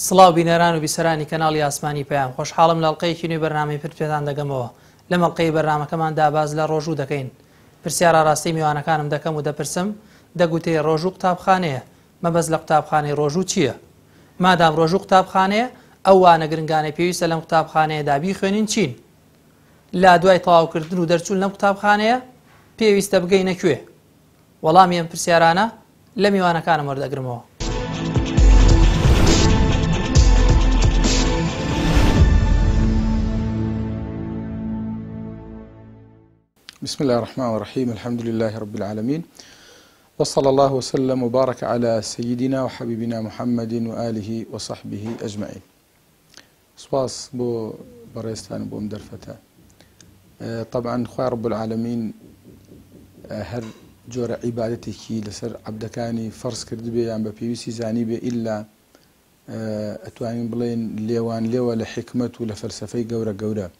سڵاو بینەران و بیسەرانی کەناڵی ئاسمانی پەیام خۆشحاڵم لە ئەڵقەیەکی نوێی بەرنامەی پێتان دەگەمەوە. لەم ئەڵقەی بەرنامەکەماندا باز لە ڕۆژوو دەکەین. پرسیارە ڕاستی میوانەکانم دەکەم و دەپرسم دەگوتێ ڕۆژوو قوتابخانەیە، مەبەست لە قوتابخانەی ڕۆژوو چییە؟ مادام ڕۆژوو قوتابخانەیە ئەو وانە گرنگانەی پێویستە لەم قوتابخانەیەدا بیخوێنین چین؟ لا دوای تەواوکردن و دەرچوون لەم قوتابخانەیە پێویستە بگەینە کوێ؟ وەڵامی ئەم پرسیارانە لە میوانەکانم وەردەگرمەوە. بسم الله الرحمن الرحيم الحمد لله رب العالمين وصلى الله وسلم وبارك على سيدنا وحبيبنا محمد وآله وصحبه أجمعين. سواس بو بريستان بو مدرفته. طبعا خواه رب العالمين هر جور عبادتك لسر عبدكاني فرس كرد بي يعني ببيوسي زاني بي إلا أتوانين بلين ليوان ليوة لحكمة ولفلسفة قورة قورة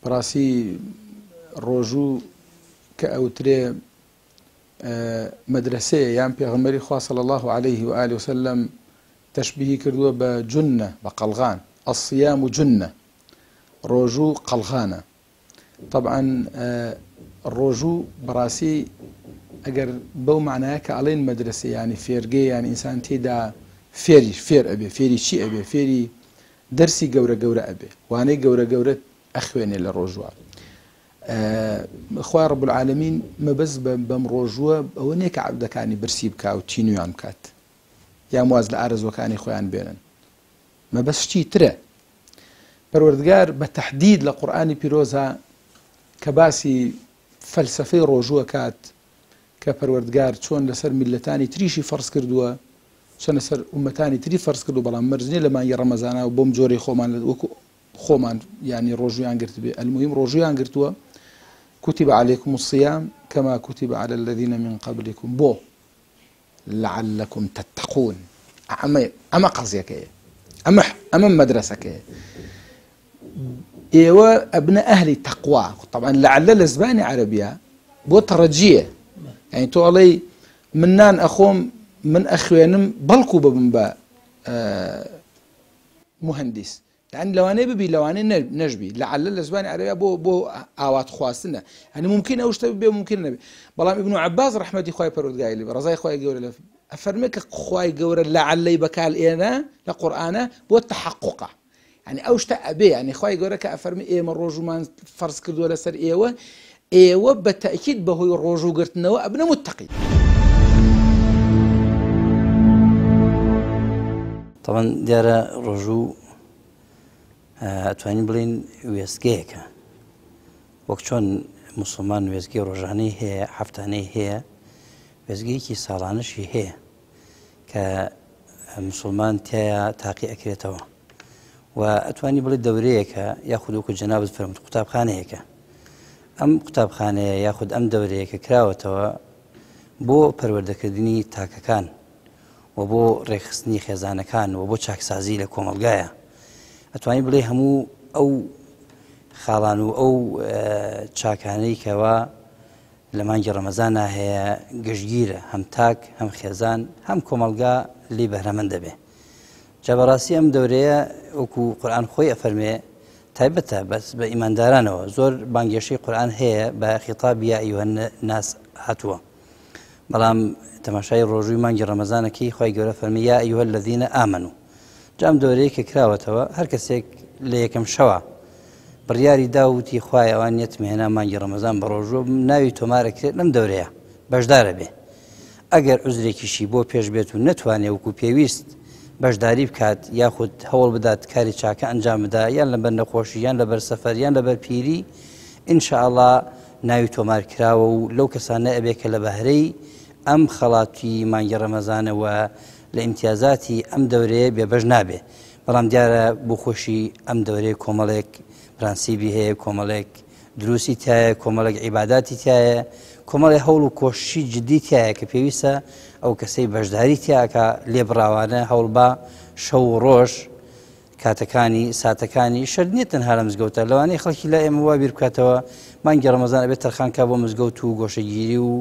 براسي ڕۆژوو کە ئەوترێ مەدرسەیە یان پێغەمبەری خوا صلی الله عليه وآله وسلم تەشبیهی کردووە بە جونە، بە قەڵغان. الصیام جونە، ڕۆژوو قەڵغانە. طبعا ڕۆژوو بەڕاستی ئەگەر بەو معنایە کە ئەڵێن مەدرسە ینی فێرگەی یان ئینسان تێدا فێر ئەبێ، فێری چی ئەبێ؟ فێری دەرسی گەورە گەورە ئەبێ، وانەی گەورە گەورە ئەخوێنێ لە ڕۆژوە. خوای رب العالمین مەبەست بەم ڕۆژووە ئەوە نییە کە عەبدەکانی برسی بکا و تینویان بکات یان واز لە ئارەزوەکانی خۆیان بێنن. مەبەستی ترە. پەروەردگار بە تەحدید لە قورئانی پیرۆزە کە باسی فەلسەفەی ڕۆژووە کات کە پەروەردگار چۆن لەسەر میلەتانی تریشی فەرز کردووە، چۆن لەسەر ئومەتانی تری فەرز کردو، بەڵام مەرج نییە لە مانگی ڕەمەزانە و بۆم جۆرەی خۆمان وەکو خۆمان ینی ڕۆژویان گرت بێ. المهم ڕۆژویان گرتووە. كتب عليكم الصيام كما كتب على الذين من قبلكم بو لعلكم تتقون. أما قصيك أما مدرسك إيوه أبناء أهل التقوى. طبعا لعل الأسباني عربية بو ترجية يعني تو علي منان أخوم من أخوانم بلكو ببنبا مهندس يعني لواني ببي لواني نجبي لعل الأسباني عربية بو آوات خواستنا يعني ممكن أوش تبي ممكن نبي. بلام ابن عباس رحمة خوي بردقايلي رضاي خوي جورا أفرمك خوي جورا لعل يبكال إنا لقرآن بو التحقق يعني أوش تأبي يعني خوي جورا كأفرمي إيه من رجو ما فرض كردو ولا سر إيوه بالتأكيد بهو الرجو قرتنا وابن متقي. طبعا ديار رجو ئەتوانین بڵین وێستگەیەکە، وەک چۆن موسڵمان وێستگەی ڕۆژانەی هەیە، هەفتانەی هەیە، وێستگەیەکی ساڵانەشی هەیە کە موسڵمان تایە تاقی ئەکرێتەوە و ئەتوانی بڵێ دەورەیەکە یاخود وەکو جەنابت فەرمووت قوتابخانەیەکە. ئەم قوتابخانەیە یاخود ئەم دەورەیەکە کراوەتەوە بۆ پەروەردەکردنی تاکەکان و بۆ ڕێکخستنی خێزانەکان و بۆ چاکسازی لە کۆمەلگایە. ئەتوانی بڵێ هەموو ئەو خاڵان و ئەو چاکانەی کەوا لە مانگی ڕەمەزانە هەیە گەشتگیرە، هەم تاک هەم خێزان هەم کۆمەلگا لێ بەهرەمەند دەبێ. جا بەڕاستی ئەم دەورەیە وەکو قورئان خۆی ئەفەرمێ تایبەتە بەس بە ئیماندارانەوە. زۆر بانگێشەی قورئان هەیە بە خیتاب یا ئەیوهە الناس هاتووە، بەڵام تەماشای ڕۆژووی مانگی ڕەمەزانەکەی خۆی گەورە فەرمی یا ئەیوهە الذین ئامنوا. جام دەورەیە کە کراوەتەوە هەر کەسێک لە یەکەم شەوە بڕیاری داوتی خوای ئەوان نێتمهێنا مانگی ڕەمەزان بە ڕۆژوە ناوی تۆمارەکرێت لەم دەورەیە بەشدارە بێ. ئەگەر عوزرێکیشی بۆ پێش بێت و نەتوانێ وەکو پێویست بەشداری بکات یاخود هەوڵ بدات کاری چاکە ئەنجام بدا، یان لەبەر نەخۆشی یان لەبەر سەفەر یان لەبەر پیری، ئینشاءڵڵا ناوی تۆمار کراوە و لەو کەسانە ئەبێ کە لە بەهرەی ئەم خەڵاتی مانگی ڕەمەزانەوە لە ئیمتیازاتی ئەم دەورەیە بێبەش نابێ. بەڵام دیارە بۆ خۆشی ئەم دەورەیە کۆمەڵێک پرانسیبی هەیە، کۆمەڵێک دروستی تایە، کۆمەڵێک عیباداتی تایە، کۆمەڵی هەوڵ و کۆششی جدی تایە کە پێویستە ئەو کەسەی بەشداری تیاکە لێبڕاوانە هەوڵ بە شەو و ڕۆژ کاتەکانی ساتەکانی شەر نیە تەنها لە مزگەوتە، لەوانەیە خەڵکی لە ئێمە وا بیر بکاتەوە مانگی ڕەمەزان ئەبێت تەرخان کا بۆ مزگەوت و گۆشەگیری و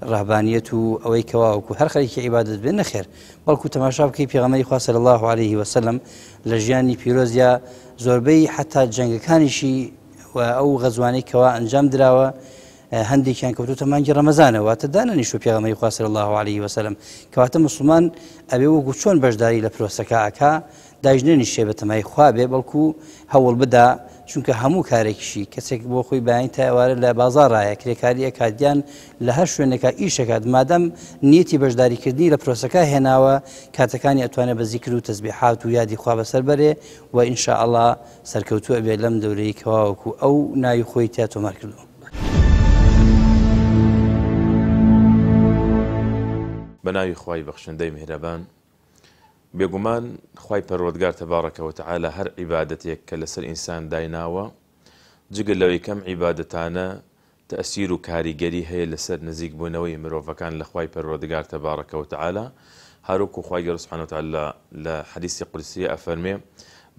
ڕهبانیەت و ئەوەی کەواوەکو هەر خەریکی عیبادەت بێن نەخێر بەڵکو تەماشا بکەی پێغەمبەری خوا صلی الله عليه وسلم لە ژیانی پیرۆزیا زۆربەی حتا جەنگەکانیشی و ئەو غەزوانەی کەوا ئەنجام درراوە هەندێکیان کەوتوتە مانگی ڕەمەزانەوە واتە دانەنیشتووە پێغەمبەری خوا صلی الله عليه وسلم کەواتە موسڵمان ئەبێ وەکو چۆن بەشداری لە پرۆسەکە ئەکا داژنێنیشێ بە تەمای خوا بێ بەڵکو هەوڵ بدا چونکە هەموو کارێکیشی کەسێک بۆ خۆی بەیان تا ئێوارە لە بازاڕایە کرێکاری ئەکادیان لە هەر شوێنێکە ئیشەکات مادەم نیەتی بەشداریکردنی لە پرۆسەکە هێناوە کاتەکانی ئەتوانێت بە زیکر و تەسبیحات و یادی خوا بەسەر بەرێ و ئینشاءڵڵا سەرکەوتوو ئەبێ لەم دەورەی کەواوەکو ئەو ناوی خۆی تیا تۆمار کردووە. بەناوی خوای بەخشندەی میهرەبان بێگومان خوای پەروەردگار تەبارەکە و تەعالە هەر عیبادەتێک کە لەسەر ئینسان دایناوە جگە لەوەی کەم عیبادەتانە تەئسیر و کاریگەری هەیە لەسەر نزیک بوونەوەی مرۆڤەکان لە خوای پەروەردگار تەبارەکە و تەعالە هەروەکو خوای گەورە سوبحانە و تەعالە لە حەدیسی قودسی ئەفەرمێ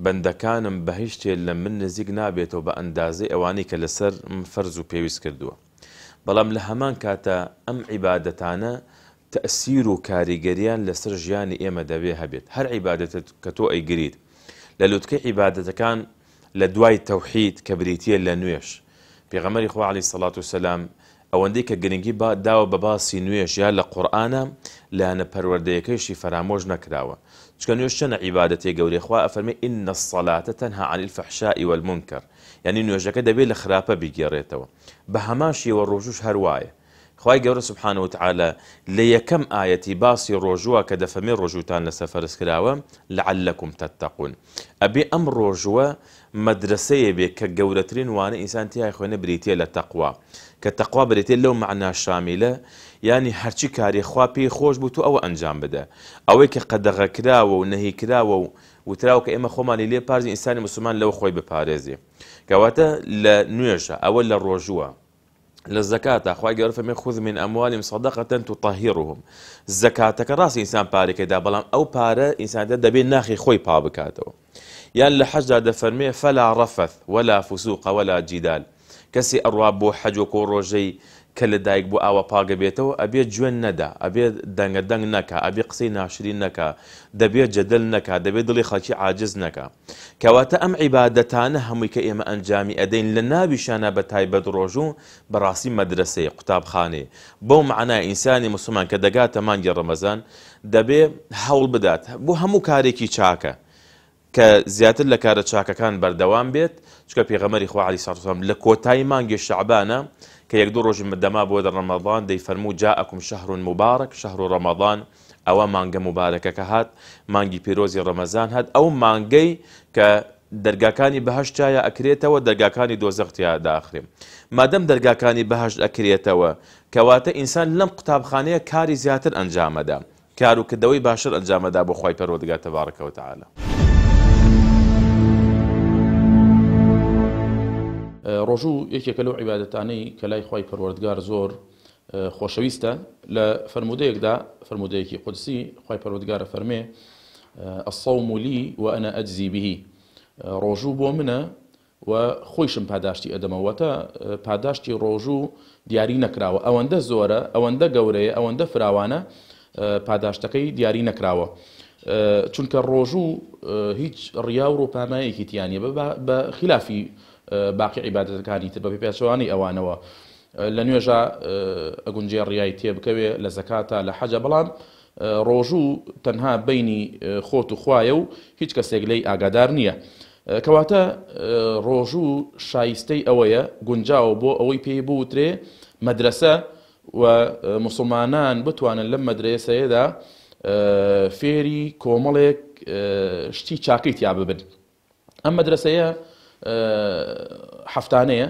بەندەکانم بەهیشتێ لە من نزیک نابێتەوە بە ئەندازەی ئەوانەی کە لەسەر فەرز و پێویست کردووە بەڵام لە هەمان کاتە ئەم عیبادەتانە تأثیر و کاریگەریان لەسەر ژیانی ئێمە دەبێ هەبێت هەر عیبادەتە کە تۆ ئەیگریت لە لوتکەی عیبادەتەکان لە دوای تەوحید کە بریتیە لە نوێش پێغەمبەری خوا عەلەیهی سەڵات وسەلام ئەوەندەی کە گرنگی داوە بە باسی نوێش یا لە قورئانە لایەنە پەروەردەیەکەیشی فەرامۆژ نەکراوە چکە نوێش چەنە عیبادەتێک گەورەی خوا ئەفەرمێ ئین الصەلاتە تەنها عەنی الفەحشاء والمونکەر یعنی نوێژەکە دەبێت لە خراپە بیگێڕێتەوە بە هەمان شێوە ڕۆژوش هەروایە خوای گەورە سوبحانە و تەعالە لە یەکەم ئایەتی باسی ڕۆژووە کە دەفەرمێ ڕۆژووتان لەسەر فەرز کراوە لەعەلەکم تەتەقون ئەبێ ئەم ڕۆژووە مەدرسەیە بێ کە گەورەترین وانە ئینسان تیای خوێنە بریتیە لە تەقوا کە تەقوا بریتێ لەو مەعنا شامیلە یعنی هەرچی کاری خوا پێی خۆش بوو تو ئەوە ئەنجام بدە ئەوەی کە قەدەغە کراوە و نەهی کراوە و وتراوە کە ئێمە خۆمانی لێ پارێزین ئینسانی موسڵمان لەوە خۆی بپارێزێ کەواتە لە نوێژە ئەوە لە ڕۆژووە لە زەکاتە خوای گەورە فەرمێ خذ من ئەموالهم صەدەقەةً تطهرهم زەکاتەکە ڕاستی ئینسان پارێکەدا بەڵام ئەو پارە ئینساندا دەبێت ناخی خۆی پا بکاتەوە یان لە حەجدا دەفەرمێ فەلا ڕەفەث ولا فسوق ولا جیدال کەسی ئەڕوا بۆ حەج وەکو ڕۆژەی کە لە دایک بۆ ئاوە پاگە بێتەوە ئەبێت گوێن نەدا ئەبێت دەنگە دەنگ نەکا ئەبێ قسەی ناشرین نەکا دەبێت جەدەل نەکا دەبێت دڵی خەڵکی عاجز نەکا کەواتە ئەم عیبادەتانە هەمووی کە ئێمە ئەنجامی ئەدەین لە ناویشانە بە تایبەت ڕۆژوو بەڕاستی مەدرسەیە قوتابخانەیە بەو معنای ئینسانی موسڵمان کە دەگاتە مانگی ڕەمەزان دەبێ هەوڵ بدات بۆ هەموو کارێکی چاکە کە زیاتر لە کارە چاکەکان بەردەوام بێت چکە پێغەمبەری خوا عەلەیهی سەڵات وسەلام لە کۆتایی مانگی شەعبانە کە یەک دوو ڕۆژی دەما بۆ ڕەمەضان دەیفەرموو جاءەکم شەهر مبارەک شەهر ڕەمەضان ئەوە مانگە مبارەکەکە هات مانگی پیرۆزی ڕەمەزان هات ئەو مانگەی کە دەرگاکانی بەهەشت چایە ئەکرێتەوە دەرگاکانی دۆزەخ تیا داخرێ مادەم دەرگاکانی بەهەشت ئەکرێتەوە کەواتە ئینسان لەم قوتابخانەیە کاری زیاتر ئەنجامەدا کار و کردەوەی باشتر ئەنجامەدا بۆ خوای پەروەردگار تەبارەکە و تەعالە ڕۆژوو یەکێکە لەو عیبادەتانەی کە لای خوای پەروەردگار زۆر خۆشەویستە لە فرموودەیەکدا فرموودەیەکی قودسی خوای پەروەردگارە فەرمێ الصوم لي وأنا أجزي به ڕۆژوو بۆ منە و خۆیشم پاداشتی ئەدەمەوەتە پاداشتی ڕۆژوو دیاری نەکراوە ئەوەندە زۆرە ئەوەندە گەورەیە ئەوەندە فراوانە پاداشتەکەی دیاری نەکراوە چونکە ڕۆژوو هیچ ڕیا و ڕووپامایەکی تیانە بە خلافی باقی عیبادەتەکانی تر بە پێچەوانی ئەوانەوە لە نوێژە ئەگونجێ ڕیای تێبکەوێ لە زەکاتە لە حەجە بەڵام ڕۆژوو تەنها بینی خۆت و خوایە و هیچ کەسێک لەی ئاگادار نییە کەواتە ڕۆژوو شایستەی ئەوەیە گونجاوە بۆ ئەوەی پێی بوترێ مەدرسە و موسڵمانان بتوانن لەم مەدرسەیەدا فێری کۆمەڵێک شتی چاکەی تیا ببن ئەم مەدرسەیە هەفتانەیە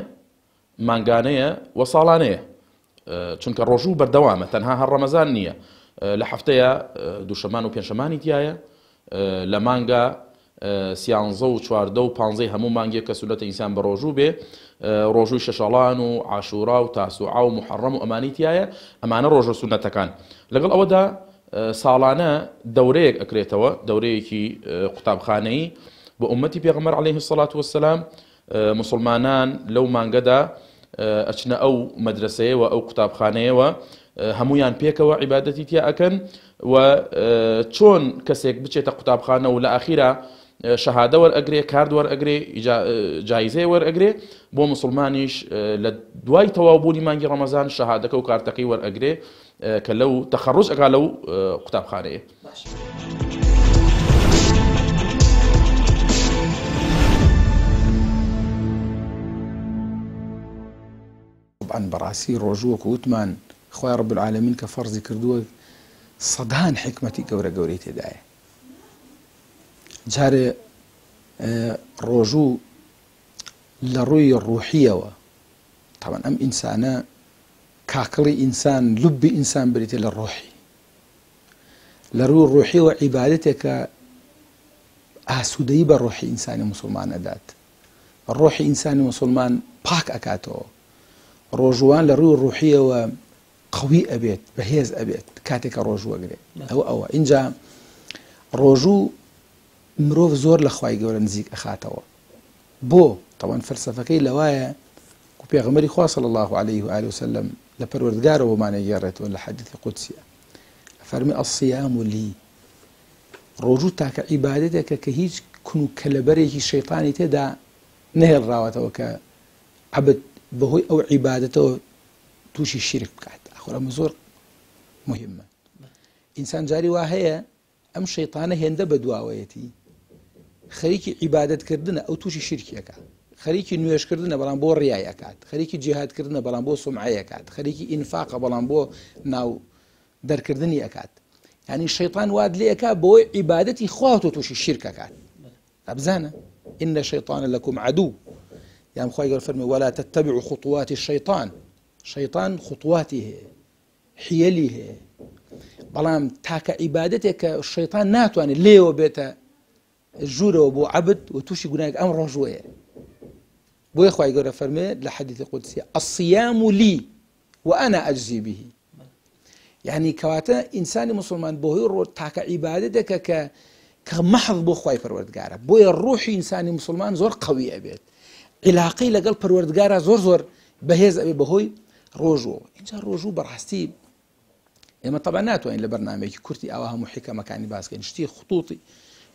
مانگانەیە و ساڵانەیە چونکە ڕۆژوو بەردەوامە تەنها هەر ڕەمەزان نییە لە هەفتەیە دووشەمان و پێنجشەمانی تایە لە مانگە سیانزە و چواردە و پانزەی هەموو مانگێک کە سولەتە ئینسان بە ڕۆژوو بێ ڕۆژووی شەشەڵان و عاشورا و تاسوعا و محەڕەم و ئەمانی تایە ئەمانە ڕۆژە سونەتەکان لەگەڵ ئەوەدا ساڵانە دەورەیەک ئەکرێتەوە دەورەیەکی قوتابخانەیی بۆ ئومەتی پێغەمبەر عەلەیهی سەڵات وەسەلام مسلمانان لەو مانگەدا ئەچنە ئەو مەدرسەیەوە ئەو قوتابخانەیەوە هەمویان پێکەوە عیبادەتی تیا ئەکەن و چۆن کەسێک بچێتە قوتابخانە و لە ئاخیرا شەهادە وەرئەگرێ کارد وەرئەگرێ جایزەیە وەرئەگرێ بۆ مسلمانیش لە دوای تەواوبوونی مانگی ڕەمەزان شەهادەکە و کارتەکەی وەرئەگرێ کە لەو تەخەڕوج ئەکا لەو قوتابخانەیە. طبعا بەڕاستی ڕۆژووە وتمان خۆی ڕەب العالەمین کە فەرزی کردووە سەدان حکمەتی گەورە گەورەی تێدایە. جارێ ڕۆژوو لە ڕووی ڕوحیەوە طبعا ئەم ئینسانە کاکڵی ئینسان لوبی ئینسان بریتێ لە ڕۆحی لە ڕووی ڕوحیەوە عیبادەتێکە ئاسوودەیی بە ڕۆحی ئینسانی مسلمان ئەدات ڕۆحی ئینسانی مسلمان پاک ئەکاتەوە ڕۆژوان لە ڕووی ڕوحیەوە قوی ئەبێت بەهێز ئەبێت کاتێکە ڕۆژوەگرێت ئەوە اینجا ڕۆژوو مرۆڤ زۆر لە خوای گەورە نزیک ئەخاتەوە بۆ طبعا فەلسەفەکەی لەوایە و پێغەمبەری خوا صلی الله عليه و آله وسلم لە پەروەردگارەوەمانە گێڕێتەوە لە حەدیثی قودسیە فەرمی الصیام لی ڕۆژوو تاکە عیبادەتێکە کە هیچ کون و کەلەبەرێکی شەیطانی تێدا نەهێڵراوەتەوە کە عەبد بەهۆی ئەو عیبادەتەوە تووشی شیرک بکات ئەخۆ ئەمە زۆر مهمە ئینسان جاری وا هەیە ئەم شەیطانە هێندە بە دواوەیەتی خەریکی عیبادەتکردنە ئەو تووشی شیرکیەکە خەریکی نوێشکردنە بەڵام بۆ ڕیای ئەکات خەریکی جیهادکردنە بەڵام بۆ سومعەی ئەکات خەریکی ئینفاقە بەڵام بۆ ناو دەرکردنی ئەکات یعنی شەیطان واد لێ ئەکا بۆی عیبادەتی خوا تۆ تووشی شیرک ئەکات ئەبزانە إن الشيطان لكم عدو يعني خوي قال فرمي ولا تتبعوا خطوات الشيطان شيطان خطواته حيله بلام تاك عبادتك الشيطان ناتواني ليه بيتا الجورة وبو عبد وتوشي قناك أمر رجوية بو يا خوي قال فرمي لحديث القدسي الصيام لي وأنا أجزي به يعني كواتا إنسان مسلمان بو تاك عبادتك كمحض بو خوي پروردگارا بو الروح إنسان مسلمان زور قوي أبيت علاقی لەگەڵ پەروەردگارە زۆر زۆر بەهێز ئەبێ بەهۆی ڕۆژوە اینجا ڕۆژوو بەڕاستی ئێمە طبعا ناتوانین لە بەرنامەیەکی کورتی ئەوە هەموو حکەمەکانی باسکەین شتی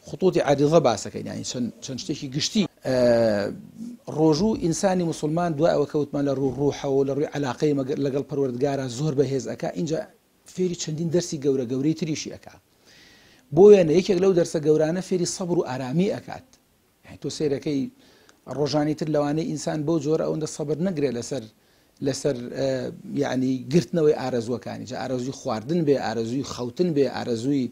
خطوطی عریضە باسەکەین یانی چەند شتێکی گشتی ڕۆژوو ئینسانی مسلمان دوای ئەوە کەوتمان لە ڕوو ڕوحەوە لە ڕووی علاقەی لەگەڵ پەروەردگارە زۆر بەهێز ئەکا اینجا فێری چەندین دەرسی گەورە گەورەی تریشی ئەکا بۆ وێنە یەکێک لەو دەرسە گەورانە فێری سەبر و ئارامی ئەکات تۆ سیرەکەی ڕۆژانی تر لەوانەیە ئینسان بۆ جۆرە ئەوەندە سەبر نەگرێ لەسەر یعنی گرتنەوەی ئارەزوەکانی جا ئارەزووی خواردن بێ ئارەزووی خەوتن بێ ئارەزووی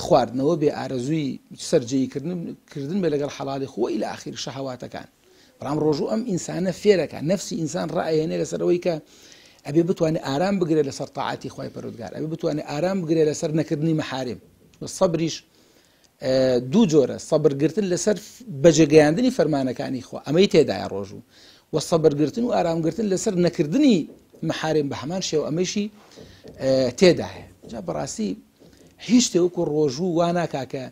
خواردنەوە بێ ئارەزووی سەرجەییکردن بێ لەگەڵ حەڵاڵی خۆی لە ئاخیر شەهەواتەکان بەڵام ڕۆژوو ئەم ئینسانە فێرەکە نەفسی ئینسان ڕائەیەنێ لەسەرەوەی کە ئەبێ بتوانێت ئارام بگرێت لەسەر تاعاتی خوای پەروەردگار ئەبێ بتوانێت ئارام بگرێت لەسەر نەکردنی مەحارم سەبریش دوو جۆرە سەبرگرتن لەسەر بەجێگەیاندنی فەرمانەکانی خوا ئەمەی تێدایە ڕۆژوو و سەبرگرتن و ئارامگرتن لەسەر نەکردنی مەحارم بە هەمان شێو ئەمەشی تێدایە جا بەڕاستی هیچ شتێوەکو ڕۆژوو وا ناکا کە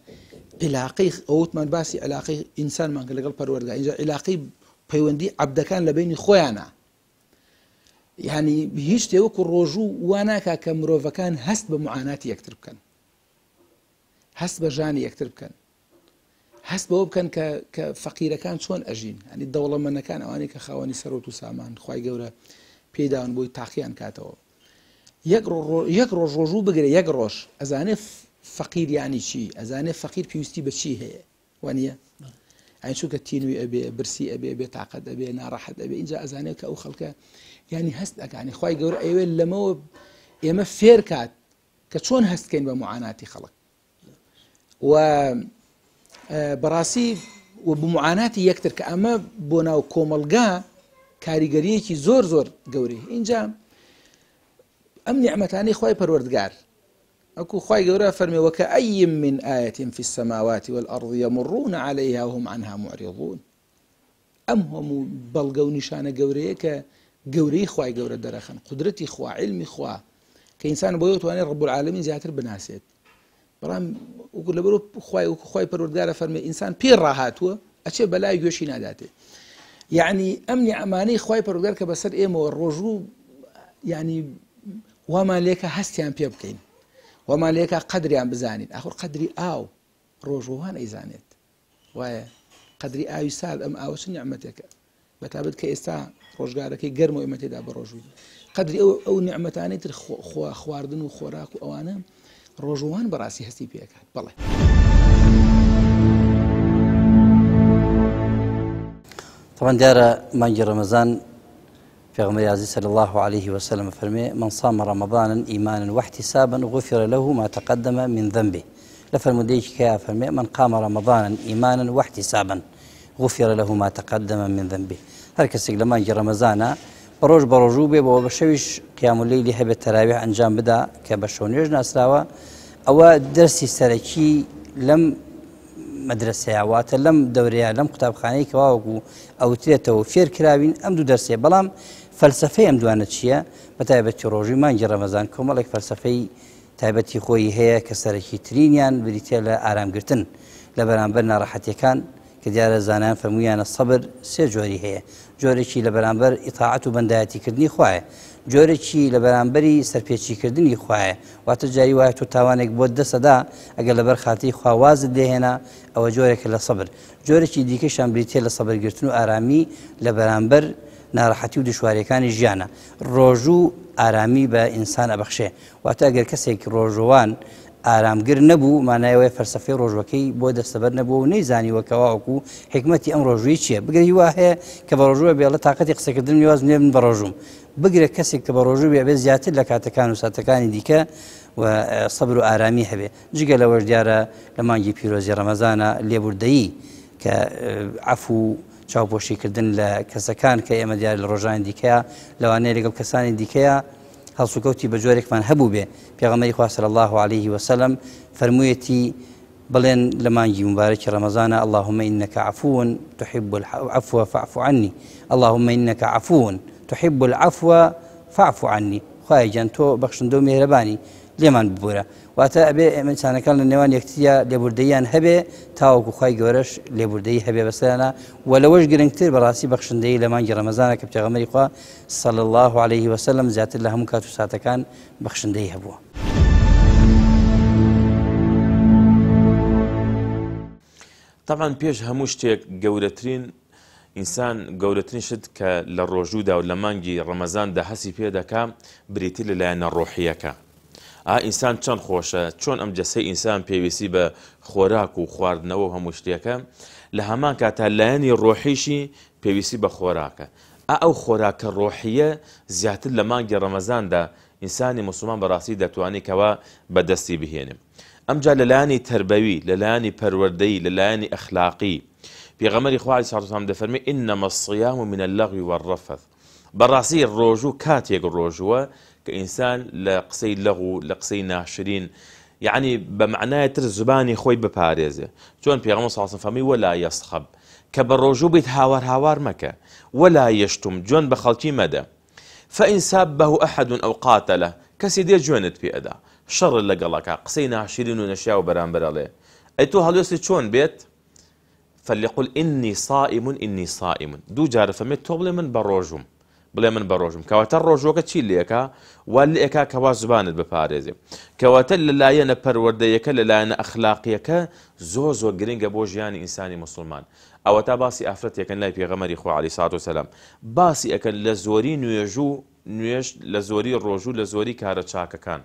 عیلاقەی ئەوتمان باسی عیلاقەی ئینسانمان کە لەگەڵ پەروەردگار اینجا عیلاقەی پەیوەندی عەبدەکان لە بینی خۆیانە یعنی هیچ شتێوەکو ڕۆژوو وا ناکا کە مرۆڤەکان هەست بە معاناتی یەکتر بکەن هەست بە ژانی یەکتر بکەن هەست بەوە بکەن کە فەقیرەکان چۆن ئەژین ئەنی دەوڵەمەندەکان ئەوانەی کە خاوەنی سەرۆت و سامان خوای گەورە پێداون بۆی تاقییان کاتەوە یەک ڕۆژ ڕۆژوو بگرێ یەک ڕۆژ ئەزانێ فەقیر یانی چی ئەزانێ فەقیر پێویستی بە چی هەیە وانە ئەین چونکە تینوی ئەبێ برسی ئەبێ بێ تااقەت ئەبێ ناڕەحەت ئەبێ اینجا ئەزانێت کە ئەو خەڵکە ینی هەست ئەکانی خوای گەورە ئەوێ لەمەوە ئێمە فێر کات کە چۆن هەستکەین بە معاناتی خەڵک و بەڕاستی و بمعاناتی یەکتر کە ئەمە بۆ ناو کۆمەلگا کاریگەریەکی زۆر زۆر گەورەی اینجا ئەم نیعمەتانەی خوای پەروەردگار ئەکو خوای گەورە فەرمێ وەکەئەیین من ئایەتین فی السەماوات والأرض یەمڕون عەلەیها وهم عنها معرضون ئەم هەموو بەڵگە و نیشانە گەورەیە کە گەورەی خوای گەورە دەرەخەن قودرەتی خوا علمی خوا کە ئینسان بۆ توانێت ڕەب العالەمین زیاتر بناسێت بەڵام لەبەرەوە خوای پەروەردگارە فەرمێ ئینسان پێ ڕاهاتووە ئەچێ بەلای گوێشی ناداتێ یعنی ئەم نیعمانەی خوای پەروەردگار کە بەسەر ئێمەوە ڕۆژوو یعنی وەمان لێکە هەستیان پێ بکەین وەمان لێکە قەدریان بزانین ئاخر قەدری ئاو ڕۆژوان ئەیزانێت وایە قەدری ئاوی سال ئەم ئاوە چ نیعمەتێکە بەتابەت کە ئێستا ڕۆژگارەکەی گەرم و ئێمە تێدا بە ڕۆژووی قەدری ئەو نیعمەتانەی تر خواردن و خۆراک و ئەوانە ڕۆژوان بەڕاستی هەستی پێکات بەڵێ. طبعا دیارە مانگی ڕەمەزان پێغەمبەری عزیز صلی الله عليه وسلم فرمي من صام رمضانا إيمانا واحتسابا غفر له ما تقدم من ذنبه لفرموديك كيا فرمي من قام رمضانا إيمانا واحتسابا غفر له ما تقدم من ذنبه هر کەسێک لە مانگی ڕەمەزانە بەڕۆژ بەڕۆژوو بێ بەوە بە شەویش قیام اللەیلی هەبێت تەراویح ئەنجام بدا کە بە شەو نوێژ ناسراوە ئەوە دەرسی سەرەکی لەم مەدرسەیە واتە لەم دەورەیە لەم قوتابخانەی کە واوەکو ئەوترێتەوە فێر کراوین ئەم دوو دەرسێ بەڵام فەلسەفەی ئەم دوانە چییە بە تایبەتی ڕۆژی مانگی ڕەمەزان کۆمەڵێک فەلسەفەی تایبەتی خۆی هەیە کە سەرەکی ترینیان بریتە لە ئارامگرتن لە بەرامبەر ناڕەحەتیەکان کە دیارە زانایان فەرموویانە سەبر سێ جۆری هەیە جۆرێکی لە بەرامبەر ئیتاعەت و بەندایەتیکردنی خوایە جۆرێکی لە بەرامبەری سەرپێچیکردنی خوایە واتە جاری وایە تۆ تاوانێک بۆ دەسەدا ئەگەر لەبەر خاتری خواوازت دێهێنا ئەوە جۆرێکە لە سەبر جۆرێکی دیکەشان بریتێ لە سەبرگرتن و ئارامی لە بەرامبەر ناڕەحەتی و دشواریەکانی ژیانە ڕۆژوو ئارامی بە ئینسان ئەبەخشێ واتە ئەگەر کەسێک ڕۆژوان ئارامگر نەبوو مانایەوەی فەلسەفەی ڕۆژوەکەی بۆ دەستەبەر نەبوو و نەیزانیوەکەواوەکو حکمەتی ئەم ڕۆژووی چییە بگەری وا هەیە کە بە ڕۆژوە بێڵە تااقەتی قسەکردن نیواز نێ من بە ڕۆژوم بگرێت کەسێک کە بە ڕۆژوو بێ زیاتر لە کاتەکان و ساتەکانی دیکە و سەبر و ئارامی هەبێ جگە لەوەش دیارە لە مانگی پیرۆزی ڕەمەزانە لێبوردەیی کە عەفو چاوپۆشیکردن لە کەسەکان کە ئێمە دیار لە ڕۆژانی دیکەیە لەوانەیە لەگەڵ کەسانی دیکەیە هەڵسوکەوتی بە جۆرێکمان هەبوو بێ پێغەمبەری خوا صلی الله عليه وسلم فەرموویەتی بڵێن لە مانگی مبارەکی ڕەمەزانە اللهم إنك عفو تحب العفو فاعف عني اللهم إنك عفو تحب العفو فاعف عني خوای گیان تۆ بەخشندە و میهرەبانی لێمان ببوورە واتە ئەبێ ئینسانەکان لە نێوان یەکتریە لێبوردەییان هەبێ تاوەکو خوای گەورەش لێبوردەیی هەبێ بەسەرانە و لەوەش گرنگتر بەڕاستی بەخشندەیی لە مانگی ڕەمەزانە کە پێغەمبەری خوا صلی الله عليه وسلم زیاتر لە هەموو کات و ساتەکان بەخشندەیی هەبووە. طبعا پێش هەموو شتێک گەورەترین ئینسان گەورەترین شت کە لە ڕۆژوودا و لە مانگی ڕەمەزاندا هەسی پێ دەکا بریتی لەلایەنە ڕۆحیەکە ئینسان چەند خۆشە چۆن ئەم جەسەی ئینسان پێویستی بە خۆراک و خواردنەوە و هەموو شتێکە لە هەمان کاتا لایەنی ڕۆحیشی پێویستی بە خۆراکە ئەو خۆراکە ڕۆحیە زیاتر لە مانگی ڕەمەزاندا ئینسانی موسڵمان بەڕاستی دەتوانێت کەوا بەدەستی بهێنێ ئەمجا لەلایەنی تەربەوی لەلایەنی پەروەردەیی لەلایەنی ئەخلاقی پێغەمبەری خوا عەلەیهی سەڵاتو وسەلام دەفەرمێ ئینەما الصیام من اللەغو والرەفەث بەڕاستی ڕۆژوو کاتێک ڕۆژووە کە ئینسان لە قسەی لەغو لە قسەی ناشرین یعنی بە معنایەتر زبانی خۆی بپارێزێ چۆن پێغەمبەر صلی الله علیه و سەلەم فەرمی وەلا یەسخەب کە بە ڕۆژوو بیت هاوار مەکە وەلا یەشتم جوێن بە خەڵکی مەدە فەئین سابەه ئەحەد ئەو قاتەلە کەسی دێ جوێنت پێ ئەدا شەڕ لەگەڵەکە قسەی ناشرین و نەشیا و بەرامبەر ئەڵێ ئەی تۆ هەڵوێستی چۆن بێت فليقل إني صائم إني صائم دوو جارە فەرمێت تۆ بڵێ من بە ڕۆژوم بڵێ من بە ڕۆژم کەواتە ڕۆژوەکە چی لێکە وا لێکا کەوا زبانت بپارێزێ کەواتە لەلایەنە پەروەردەیەکە لەلایەنە ئەخلاقیەکە زۆر گرنگە بۆ ژیانی ئینسانی موسڵمان ئەوە تا باسی ئافرەتێکن لای پێغەمبەری خوا عەلەیهی سەڵاتو وسەلام باسی ئەکەن لە زۆری نوێژ لە زۆری ڕۆژوو لە زۆری کارە چاکەکان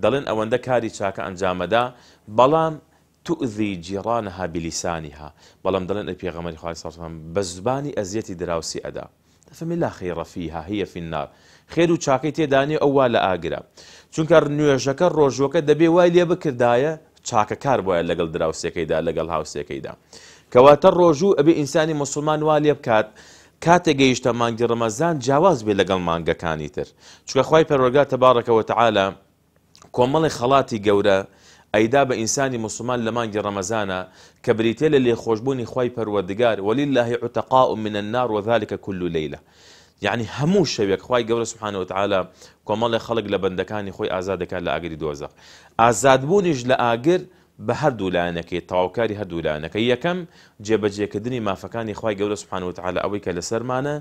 دەڵێن ئەوەندە کاری چاکە ئەنجامەدا بەڵام تؤذي جيرانها بلسانها بەڵام دەڵێن ئەی پێغەمبەری خوا عەلەیهی سەڵاتو وسەلام بە زبانی ئەزیەتی دراوسی ئەدا فەرمی لا خەیڕە فیها هي في النار خێر و چاکەی تێدانێ ئەو وا لە ئاگرە چونکە نوێژەکە ڕۆژوەکە دەبێ وای لێ بکردایە چاکەکار بۆیە لەگەڵ دراوسەکەیدا لەگەڵ هاوسەکەیدا کەواتە ڕۆژوو ئەبێ ئینسانی موسڵمان وا لێ بکات کاتێک گەیشتە مانگی ڕەمەزان جیاواز بێ لەگەڵ مانگەکانی تر چونکە خوای پەروەردگار تەبارەکە وتەعالە کۆمەڵی خەڵاتی گەورە ئەیدا بە ئینسانی موسڵمان لە مانگی ڕەمەزانە کە بریتێ لە لێخۆشبوونی خوای پەروەردگار ولله عتقاء من النار وذلك كل ليلة يعني هەموو شەوێک خوای گەورە سبحانه وتعالى کۆمەڵی خەڵک لە بەندەکانی خۆی ئازاد دەکات لە ئاگری دۆزەخ ئازادبوونیش لە ئاگر بە هەردوو لایەنەکەی تەواوکاری هەردوو لایەنەکەی یەکەم جێبەجێکردنی مافەکانی خوای گەورە سبحانه وتعالى ئەوەی کە لەسەرمانە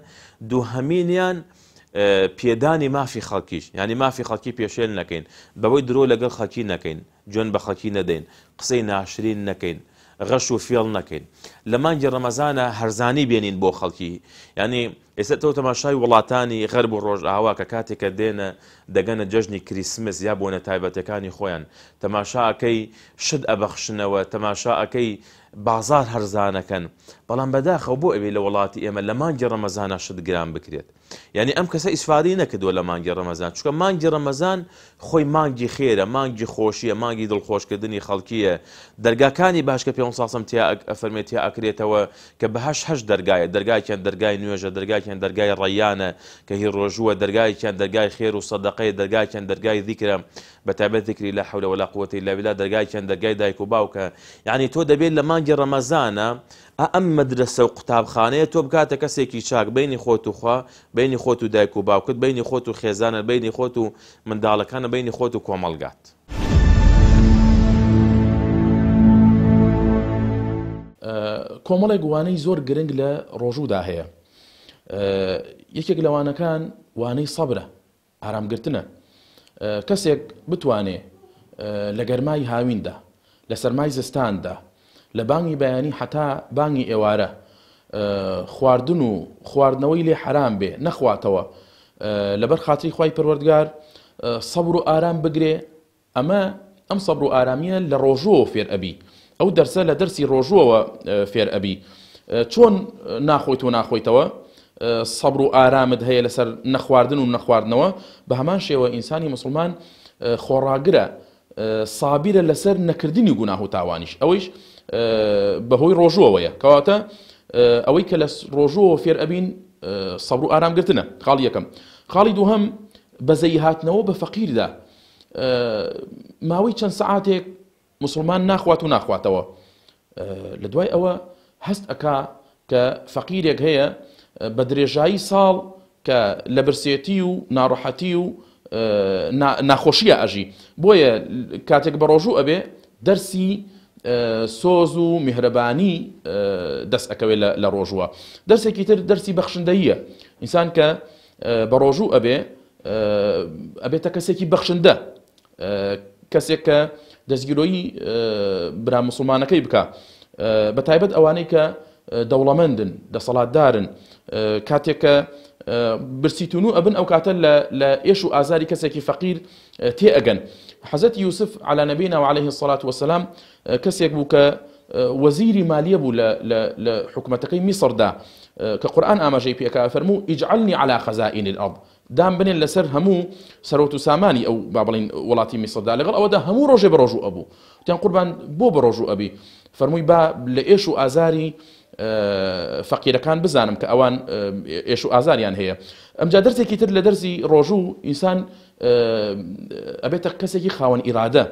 دووهەمینیان پێدانی مافی خەڵکیش ینی مافی خەڵکی پێشێل نەکەین بەوەی درۆ لەگەڵ خەڵکی نەکەین جوێن بە خەڵکی نەدەین قسەی ناشرین نەکەین غەش و فێڵ نەکەین لە مانگی ڕەمەزانە هەرزانی بێنین بۆ خەڵکی ینی ئێستا تۆ تەماشای وڵاتانی غەرب و ڕۆژئاوا کە کاتێکە دێنە دەگەنە جەژنی کریسمس یا بۆنە تایبەتەکانی خۆیان تەماشاکەی شت ئەبەخشنەوە تەماشاکەی بازار هەرزانەکەن بەڵام بەداخەو بۆ ئەوێ لە وڵاتی ئێمە لە مانگی ڕەمەزانە شت گران بکرێت یعنی ئەم کەسە ئیسفادەی نەکردووە لە مانگی ڕەمەزان چونکە مانگی ڕەمەزان خۆی مانگی خێرە مانگی خۆشیە مانگی دڵخۆشکردنی خەڵکیە دەرگاکانی باش کە پێ ساسم ئەفەرمێت تیا ئەکرێتەوە کە بە هەش دەرگایە دەرگایکیان دەرگای نوێژە دەرگایکیان دەرگای ڕەیانە کە هی ڕۆژووە دەرگایکیان دەرگای خێر و سەدەقەی دەرگایکیان دەرگای دیکرە بە تایبەت ذیکری لا حول ولا قوة إلا بالله دەرگایکیان دەرگای دایک و باوکە یعنی تۆ دەبێت لە مانگی ڕەمەزانە ئەم مەدرسە و قوتابخانەیە تۆ بکاتە کەسێکی چاک بینی خۆت و خوا بینی خۆت و دایک و باوکت بینی خۆت و خێزانە بینی خۆت و منداڵەکانە بینی خۆت و کۆمەڵگات کۆمەڵێک وانەی زۆر گرنگ لە ڕۆژوودا هەیە یەکێک لەوانەکان وانەی سەبرە ئارامگرتنە کەسێک بتوانێ لە گەرمای هاویندا لە سەرمای زستاندا لە بانگی بەیانی حتا بانگی ئێوارە خواردن و خواردنەوەی لێ حرام بێ نەخواتەوە لەبەر خاتری خوای پەروەردگار سەبر و ئارام بگرێ ئەم سەبر و ئارامیە لە ڕۆژووە فێر ئەبی ئەو دەرسە لە دەرسی ڕۆژووەوە فێر ئەبی چۆن ناخۆیت و ناخۆیتەوە سەبر و ئارامت هەیە لەسەر نەخواردن و نەخواردنەوە بە هەمان شێوە ئینسانی مسلمان خۆڕاگرە سابیرە لەسەر نەکردنی گوناه و تاوانیش ئەوەیش بەهۆی ڕۆژووەوەیە کەواتە ئەوەی کە لە ڕۆژووەوە فێر ئەبین سەبر و ئارامگرتنە خاڵی یەکەم خاڵی دووهەم بەزەی هاتنەوە بە فەقیردا ماوەی چەند سەعاتێک مسلمان ناخوات و ناخواتەوە لە دوای ئەوە هەست ئەکا کە فەقیرێک هەیە بە درێژایی ساڵ کە لە برسێتی و ناڕەحەتی و ناخۆشیە ئەژی بۆیە کاتێک بە ڕۆژوو ئەبێ دەرسی سۆز و میهرەبانی دەست ئەکەوێت لە ڕۆژووە دەرسێکی تر دەرسی بەخشندەییە ئینسان کە بە ڕۆژوو ئەبێتە کەسێکی بەخشندە کەسێک کە دەستگیرۆیی برا مسلمانەکەی بکە بە تایبەت ئەوانەی کە دەوڵەمەندن دەسەڵاتدارن کاتێک کە برسیتون و ئەبن ئەو کاتە لە ئێش و ئازاری کەسێکی فەقیر تێ ئەگەن حەزەتی یوسف على نبینا و عليه الصلاة والسلام کەسێک بوو کە وەزیری مالیە بوو لە حکومەتەکەی میسردا کە قورئان ئاماژەی پێکا فەرموو اجعلني على خزائن الأرض دام بنێن لەسەر هەموو سەرۆت و سامانی ئەو با بڵین وڵاتی میسردا لەگەڵ ئەوەدا هەموو ڕۆژێ بە ڕۆژوو ئەبوو تیان قوربان بۆ بە ڕۆژوو ئەبی فەرمووی با لە ئێش و ئازاری فەقیرەکان بزانم کە ئەوان ئێش و ئازاریان هەیە ئەمجا دەرسێکی تر لە دەرسی ڕۆژوو ئینسان ئەبێتە کەسێکی خاوەن ئیرادە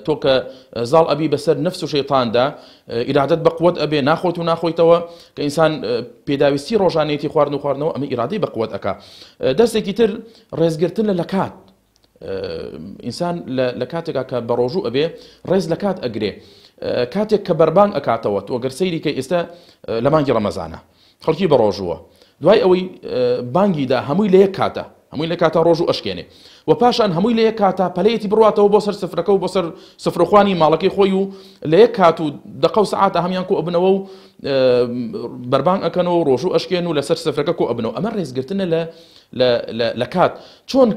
تۆ کە زاڵ ئەبی بەسەر نەفس و شەیطاندا ئیرادەت بە قووەت ئەبێ ناخۆیت و ناخۆیتەوە کە ئینسان پێداویستی ڕۆژانەیەتی خواردن و خواردنەوە ئەمە ئیرادەی بە قووەت ئەکا دەرسێکی تر ڕێزگرتن لە کات ئینسان لە کاتێکا کە بە ڕۆژوو ئەبێ ڕێز لە کات ئەگرێ کاتێک کە بەربانگ ئەکاتەوە تۆ گەر سەیری کە ئێستا لە مانگی ڕەمەزانە خەڵکی بە ڕۆژووە دوای ئەوەی بانگیدا هەمووی لە یەک کاتە هەمووی لە کاتە ڕۆژوو ئەشکێنێ و پاشان هەمووی لە یەک کاتە پەلەیەتی بڕواتەوە بۆ سەر سفرەکە و بۆ سەر سفرەخوانی ماڵەکەی خۆی و لە یەک کات و دقە و سەعاتە هەمیان کۆ ئەبنەوە و بەربانگ ئەکەنەوە ڕۆژوو ئەشکێن و لەسەر سفرەکە کۆ ئەبنەوە ئەمە ڕێزگرتنە لە کات چۆن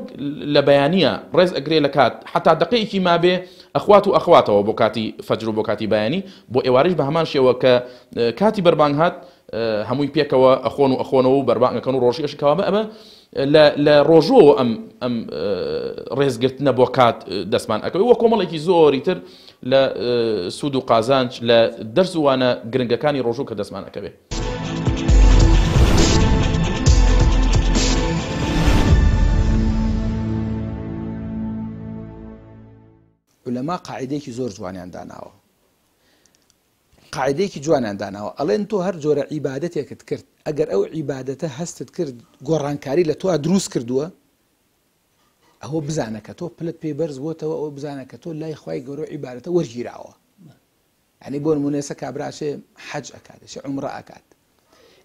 لە بەیانیە ڕێز ئەگرێ لە کات حتا دقەیەکی ما بێ ئەخوات و ئەخواتەوە بۆ کاتی فەجر و بۆ کاتی بەیانی بۆ ئێوارەش بە هەمان شێوە کە کاتی بەربانگ هات هەمووی پێکەوە ئەخۆنەوە و بەربانگ ئەکەن و ڕۆژی ئەشکەوە بە ئەمە لە ڕۆژووە ئەم ڕێزگرتنە بۆ کات دەستمان ئەکەوێت وە کۆمەڵێکی زۆری تر لە سوود و قازانج لە دەرس وانە گرنگەکانی ڕۆژوو کە دەستمان ئەکەوێت ولەما قاعدەیەکی زۆر جوانیان داناوە قاعدەیەکی جوانیان داناوە ئەڵێن تۆ هەر جۆرە عیبادەتێکت کرد ئەگەر ئەو عیبادەتە هەستت کرد گۆڕانکاری لە تۆ دروست کردووە ئەوە بزانە کە تۆ پلت پێ بەرز بۆتەوە ئەوە بزانە کە تۆ لای خوای گەورە عیبادەتە وەرگیراوە یعنی بۆ نمونێ ئێستا کابراشێ حەج ئەکات عومرە ئەکات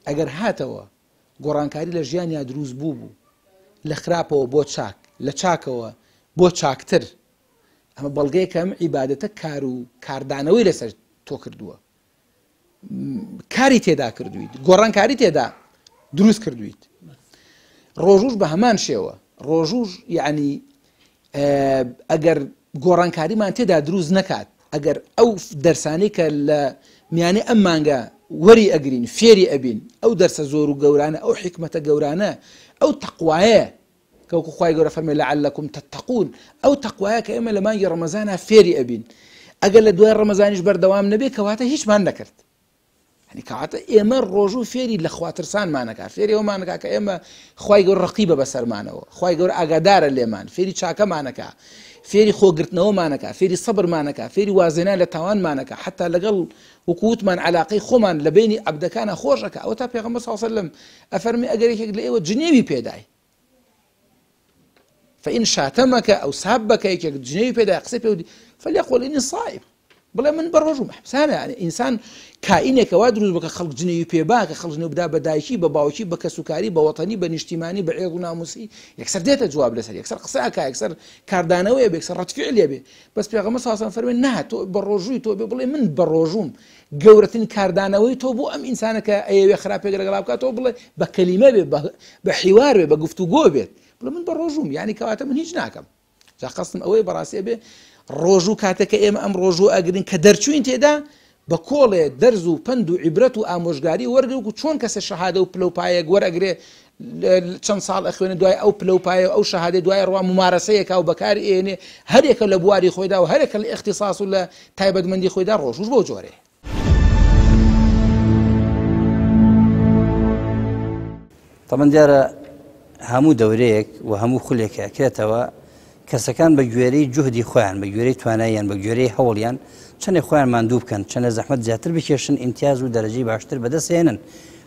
ئەگەر هاتەوە گۆڕانکاری لە ژیانیا دروست بوو لە خراپەوە بۆ چاک لە چاکەوە بۆ چاکتر ئەمە بەڵگەیەکەم عیبادەتە کار و کاردانەوەی لەسەر تۆ کردووە کاری تێدا کردویت گۆڕانکاری تێدا دروست کردویت ڕۆژوش بە هەمان شێوە ڕۆژوش یعنی ئەگەر گۆڕانکاریمان تێدا دروست نەکات ئەگەر ئەو دەرسانەی کە لە میانەی ئەم مانگە وەری ئەگرین فێری ئەبین ئەو دەرسە زۆر و گەورانە ئەو حکمەتە گەورانە ئەو تەقوایە کەوکو خوای گەورە فەرمێ لەعەلەکم تەتەقون ئەو تەقوایە کە ئێمە لە مانگی ڕەمەزانە فێری ئەبین ئەگەر لە دوای ڕەمەزانیش بەردەوام نەبێ کەواتە هیچمان نەکرد کەواتە ئێمە ڕۆژوو فێری لە خواترسانمانەکە فێری ئەومانەکە کە ئێمە خوای گەورە ڕقیبە بەسەرمانەوە خوای گەورە ئاگادارە لێمان فێری چاکەمانەکە فێری خۆگرتنەوەمانەکە فێری سەبرمانەکە فێری وازێنا لە تاوانمانەکە حتا لەگەڵ وکووتمان علاقەی خۆمان لە بینی عەبدەکانە خۆشەکە ئەوە تا پێغەمبەر صلی الله علیه وسلم ئەفەرمی ئەگەر یەکێک لە ئێوە جنێوی پێدای فإن شاتمك أو سابك يكيك جنێوی پێدای قسەی پێ فليقل إني صائم بڵێ من بەڕۆژوم حسانە ئینسان کائینێکە وا دروست بکە خەڵک جنێوی پێبا کە خەڵک جنێو بدا بە دایکی بە باوکی بە کەسوکاری بە وەتەنی بە نیشتیمانی بە عێڵ و ناموسی یەکسەر دێتە جواب لەسەر یەکسەر قسەکە یەکسەر کاردانەوەیە بێ یەکسەر ڕەتفعلێ بێ بەس پێغەمبەر صلی الله علیه و سلم فەرمێ نا تۆ بەڕۆژووی تۆ بڵێ من بەڕۆژوم گەورەترین کاردانەوەی تۆ بۆ ئەم ئینسانەکە ئەیەوێ خراپێک لەگەڵا بکات تۆ بڵێ بە کەلیمە بێ بە حیوار بێ بە گفتوگۆ بێت بڵێ من بەڕۆژوم یعنی کەواتە من هیچ ناکەم جا قەستم ئەوەی بەڕاستی بێ ڕۆژوو کاتەکە ئێمە ئەم ڕۆژوو ئەگرین کە دەرچوین تێدا بە کۆڵێ دەرز و پند و عیبرەت و ئامۆژگاری وەرگرت و چۆن کەسە شەهادە و پلەپایەک وەرەگرێ چەند ساڵ ئەخوێنە دوای ئەو پلەپایە ئەو شەهادەی دوای ڕوا ممارەسەیەکا و بەکاری ئێنێ هەرێکە لە بواری خۆیدا و هەرێکە لە اختصاص و لە تایبەتمەندی خۆیدا ڕۆژوش بۆ جۆرێ طبعا دیارە هەموو دەورەیەک و هەموو خولێک ئەکرێتەوە کەسەکان بە گوێرەی جوهدی خۆیان بە گوێرەی تواناییان بە گوێرەی هەوڵیان چەندێک خۆیان ماندوو بکەن چەندە زەحمەت زیاتر بکێشن ئیمتیاز و دەرەجەی باشتر بەدەستێنن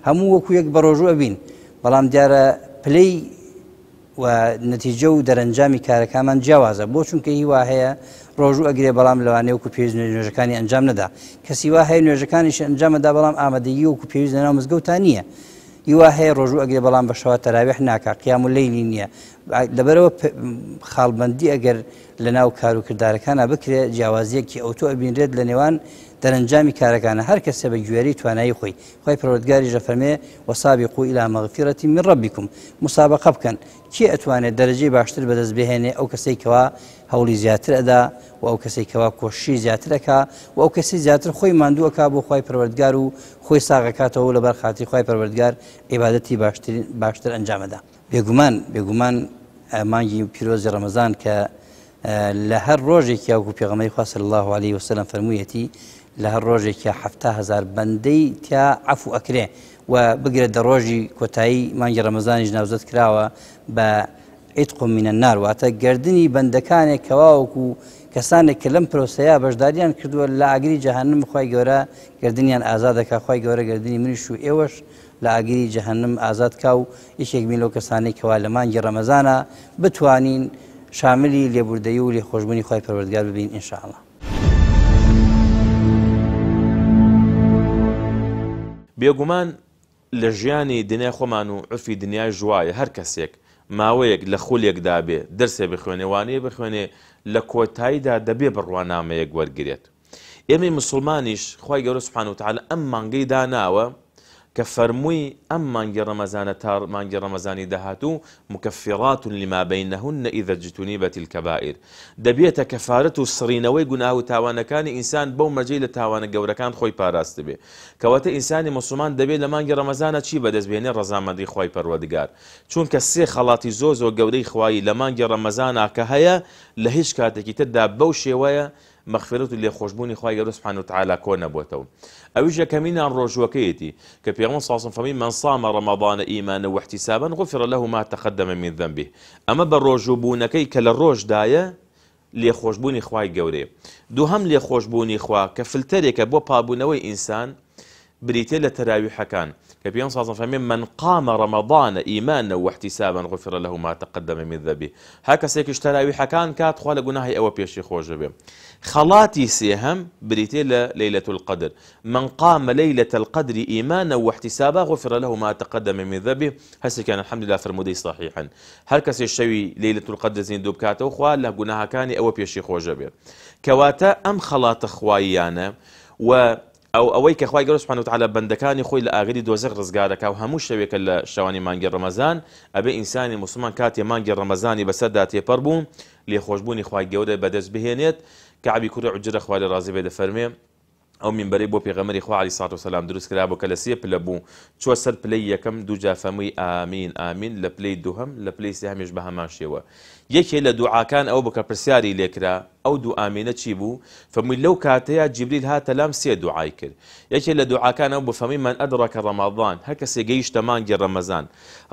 هەموو وەکو یەک بە ڕۆژوو ئەبین بەڵام دیارە پلەی و نەتیجە و دەرەنجامی کارەکانمان جیاوازە بۆ چونکە هیوا هەیە ڕۆژوو ئەگرێ بەڵام لەوانەیە وەکو پێویست نوێژەکانی ئەنجام نەدا کەسی وا هەیە نوێژەکانیش ئەنجامەدا بەڵام ئامادەیی وەکو پێویست لەناو مزگەوتان نییە هیوا هەیە ڕۆژوو ئەگرێ بەڵام بەشەوە تەراویح ناکات قیام اللەیلی نییە لەبەرەوە خاڵبەندی ئەگەر لە ناو کار و کردارەکانە بکرێت جیاوازیەکی ئەوتۆ ئەبینرێت لە نێوان دەرەنجامی کارەکانە هەر کەسێ بە گوێرەی توانایی خۆی خۆی پەروەردگاریش دەفەرمێ وەسابقوا إلى مغفرة من ربكم مسابقە بکەن کێ ئەتوانێت دەرەجەی باشتر بەدەست بهێنێ ئەو کەسەی کەوا هەوڵی زیاتر ئەدا و ئەو کەسەی کەوا کۆششی زیاتر ئەکا و ئەو کەسی زیاتر خۆی ماندوو ئەکا بۆ خۆی پەروەردگار و خۆی ساغەکاتەوە لەبەر خاتری خۆی پەروەردگار عیبادەتی باشتر ئەنجامەدا بێگومان مانگی پیرۆزی ڕەمەزان کە لە هەر ڕۆژێکی یاوەکو پێغەمبەری خوا صلی الله عليه وسلم فەرموویەتی لە هەر ڕۆژێکە 7,000 بەندەی تیا عەفو ئەکرێ و بگرێت دە ڕۆژی کۆتایی مانگی ڕەمەزانیش ناوزەت کراوە بە عیتق من النار واتە گردنی بەندەکانێک کەواوەکو کەسانێک کە لەم پرۆسەیە بەشداریان کردووە لە ئاگری جەهەنم خوای گەورە گردنیان ئازاد دەکا خوای گەورە گردنی منیش و ئێوەش لە ئاگری جەهەنم ئازاد کا و یەکێک بین لەو کەسانەی کەوا لە مانگی ڕەمەزانە بتوانین شاملی لێبوردەیی و لێخۆشبوونی خوای پەروەردگار ببین ئینشاءالله. بێگومان لە ژیانی دنیای خۆمان و عرفی دنیای ژوایە هەر کەسێک ماوەیەک لە خولێکدا بێ دەرسێ بخوێنێوانەیە بخوێنێ لە کۆتاییدا دەبێ بڕوانامەیەک وەرگێت. ئێمەی مسلمانیش خوای گەورە سوبحانەهو وتەعالا ئەم مانگەی داناوە کە فەرمووی ئەم مانگی ڕەمەزانە تا مانگی ڕەمەزانی داهاتوو مکەفیڕات لما بینەهن ئیذا اجتونیبەت الکەبائر دەبێتە کەفارەت و سڕینەوەی گوناه و تاوانەکانی ئینسان بەو مەرجەی لە تاوانە گەورەکان خۆی پاراست بێ کەواتە ئینسانی مسلمان دەبێت لە مانگی ڕەمەزانە چی بەدەستبێنێ ڕەزامەندی خوای پەروەردگار چونکە سێ خەڵاتی زۆر گەورەی خوایی لە مانگی ڕەمەزانە کە هەیە لە هیچ کاتێکی تردا بەو شێوەیە مەغفرەت و لێخۆشبوونی خوای گەورە سوبحانەهو وتەعالا کۆ نەبووەتەوە. ئەویش یەکەمینان ڕۆژوەکەیەتی کە پێغەمبەر صلی الله علیه و سلم فەرمووی من صام رمضان إيمانا واحتسابا غفر له ما تقدم من ذنبه ئەمە بە ڕۆژوبوونەکەی کە لە ڕۆژدایە لێخۆشبوونی خوای گەورەیە. دووهەم لێخۆشبوونی خوا کە فلتەرێکە بۆ پابوونەوەی ئینسان بریتێ لە تەراویحەکان کە پێ سازم فەرمێ من قام رمضان إيمانا واحتسابا غفر له ما تقدم من ذنبه هر کەسێکیش تەراویحەکان کات خوا لە گوناهی ئەوە پێشی خۆش بێ. خەڵاتی سێهەم بریتێ لە ليلة القدر من قام ليلة القدر إيمانا واحتسابا غفر له ما تقدم من ذنبه هەسێکیان الحمدلله فرمودەی صحیحن هەر کەسێ شەوی ليلة القدر زیندوو بکاتەوە خوا لە گوناهەکانی ئەوە پێشی خۆش بێ. کەواتە ئەم خەڵاتە خواییانە و ئەوەی کە خوای گەورە سوبحانه وتعالى بەندەکانی خۆی لە ئاگری دۆزەخ ڕزگار دەکا و هەموو شەوێکە لە شەوانی مانگی ڕەمەزان ئەبێ ئینسانی مسلمان کاتێ مانگی ڕەمەزانی بەسەردا تێپەڕ بوو لێخۆشبوونی خوای گەورە بەدەست بهێنێت کەعبی کوڕی عوجرە خوای لە ڕازی بێ دەفەرمێ ئەو منبەرەی بۆ پێغەمبەری خوا عەلەیهی سەڵاتو وسەلام دروست کرا بۆ کە لە سێ پلە بوو چوە سەر پلەی یەکەم دووجا فەرمووی ئامین ئامین لە پلەی دووهەم لە پلەی سێهەمیش بە هەمان شێوە. یەکێ لە دوعاکان ئەو بکە پرسیاری لێکرا ئەو دوو ئامینە چی بوو؟ فەرمووی لەو کاتەیە جیبریل هاتە لام سێ دوعای کرد. یەکێ لە دوعاکان ئەو بوو فەرمووی من ئەدڕەکە ڕەمەضان هەر کەسێ گەیشتە مانگی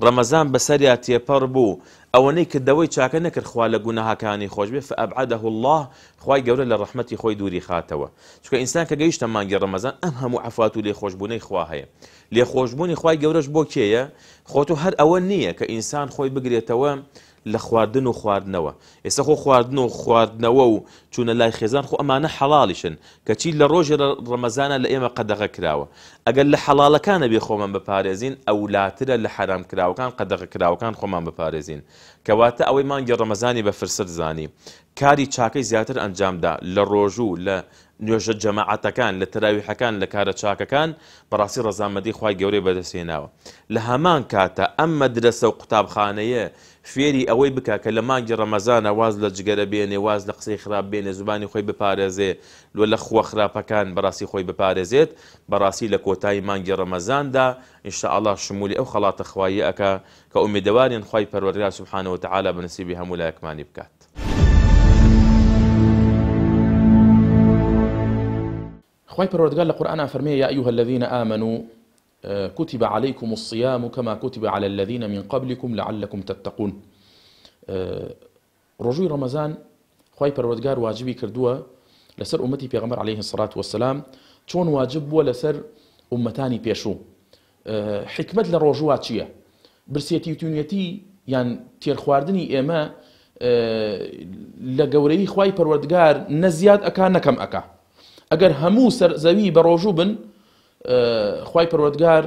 ڕەمەزان بەسەریا تێپەڕ بوو ئەوەنەی کردەوەی چاکە نەکرد خوا لە گوناهەکانی خۆش بێ فەئەبعەدەه الله خوای گەورە لە ڕەحمەتی خۆی دووری خاتەوە. چونکە ئینسان کە گەیشتە مانگی ڕەمەزان ئەم هەموو عەفوات و لێخۆشبوونەی خوا هەیە. لێخۆشبوونی خوای گەورەش بۆ کێیە؟ خۆتو هەر ئەوە نییە کە ئینسان خۆی بگرێتەوە لە خواردن و خواردنەوە. ئێستا خۆ خواردن و خواردنەوە و چوونە لای خێزان خۆ ئەمانە حەڵاڵیشن کەچی لە ڕۆژی ڕەمەزانە لە ئێمە قەدەغە کراوە. ئەگەر لە حەڵاڵەکانە بێ خۆمان بپارێزین ئەولاترە لە حرام کراوەکان قەدەغە کراوەکان خۆمان بپارێزین. کەواتە ئەوەی مانگی ڕەمەزانی بە فرسەت زانی کاری چاکەی زیاتر ئەنجامدا لە ڕۆژوو لە نوێژە جەماعەتەکان لە تەراویحەکان لە کارە چاکەکان بەڕاستی ڕەزامەندی خوای گەورەی بەدەستهێناوە. لە هەمان کاتە ئەم مەدرسە و قوتابخانەیە فێری ئەوەی بکە کە لە مانگی ڕەمەزانە واز لە جگەرە بێنێ واز لە قسەی خراپ بێنێ زوبانی خۆی بپارێزێ لە خوا خراپەکان بەڕاستی خۆی بپارێزێت بەڕاستی لە کۆتایی مانگی ڕەمەزاندا ئینشاءالله شمولی ئەو خەڵاتە خوایی ئەکا کە ئومیدەوارین خوای پەروەردگار سوبحانه وتعالى بەنسیبی هەموو لایەکمانی بکات. خوای پەروەردگار لە قورئانە فەرمێ یا ئەیها الذين آمنوا كتب عليكم الصيام كما كتب على الذين من قبلكم لعلكم تتقون. ڕۆژووی ڕەمەزان خوای پەروەردگار واجبی کردووە لەسەر ئومەتی پێغەمبەر عەلەیهی الصلاة والسلام چۆن واجب بووە لەسەر ئومەتانی پێشوو. حکمت لە ڕۆژووا چییە؟ برسێتی و تونێتی یان تێرخواردنی ئێمە لە گەورەی خوای پەروەردگار نەزیاد ئەکا نەکەم ئەکا. ئەگەر هەموو سەرزەوی بە ڕۆژوو بن خوای پەروەردگار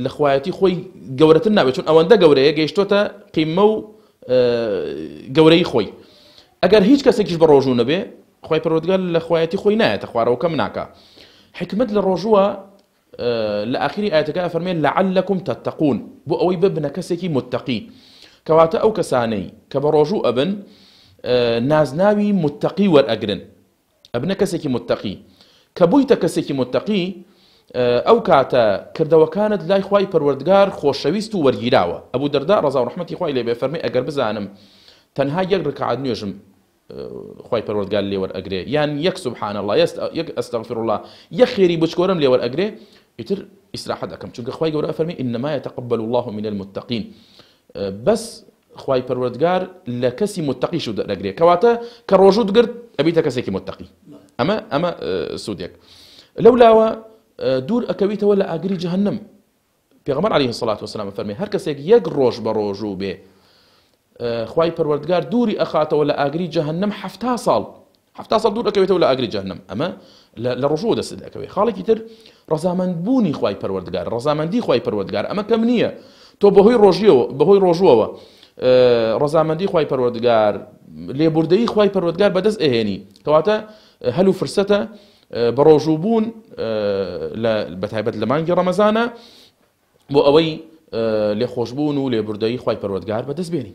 لە خوایەتی خۆی گەورەتر نابێت چون ئەوەندە گەورەیە گەیشتۆتە قیمە و گەورەی خۆی. ئەگەر هیچ کەسێکیش بە ڕۆژوو نەبێ خوای پەروەردگار لە خوایەتی خۆی نایەتە خوارەوە کەم ناکە. حکمت لە ڕۆژووە لە ئاخری ئاەتەکە فەرمێن لعلكم تتقون بۆ ئەوەی ببنە کەسێکی متقی. کەواتە ئەو کەسانەی کە بە ڕۆژوو ئەبن نازناوی متقی وەرئەگرن ئەبنە کەسێکی متقی کە بوویتە کەسێکی متقی ئەو کاتە کردەوەکانت لای خوای پەروەردگار خۆشەویست و وەرگیراوە. ئەبوو دەردا ڕەزا و ڕەحمەتی خوای لێ بێ فەرمێ ئەگەر بزانم تەنها یەک ڕکعات نوێژم خوای پەروەردگار لێ وەرئەگرێ یان یەک سوبحان الله یەک ئەستەغفر الله یەک خێری بچکۆرم لێ وەرئەگرێ ئیتر ئیسراحەت دەکەم چونکە خوای گەورە فەرمێ ئینەما یەتەقەبەل الله من المتقین. بەس خوای پەروەردگار لە کەسی متقیش دەرەگرێ کەواتە کە ڕۆژوو دگرت ئەبیتە کەسێکی متقی. ئەمە سوودێک. لەولاوە دوور ئەکەویتەوە لە ئاگری جەهەنەم. پێغەمبەر عەلەیهی الصلاة والسلام فەرمێ هەر کەسێک یەک ڕۆژ بە ڕۆژوو بێ خوای پەروەردگار دووری ئەخاتەوە لە ئاگری جەهەنەم 70 ساڵ دوور ئەکەوێتەوە لە ئاگری جەهەنەم. ئەمە لە ڕۆژوو دەست دەکەوێت. خاڵێکی تر ڕەزامەندبوونی خوای پەروەردگار ڕەزامەندی خوای پەروەردگار ئەمە کەم نییە. تۆ بەهۆی ڕۆژووەوە ڕەزامەندی خوای پەروەردگار لێبوردەیی خوای پەروەردگار بەدەست ئەهێنی کەواتە هەلو فرسەتە بە ڕۆژووبوون بەتایبەت لە مانگی ڕەمەزانە بۆ ئەوەی لێخۆشبوون و لێبوردەیی خوای پەروەردگار بەدەست بێنی.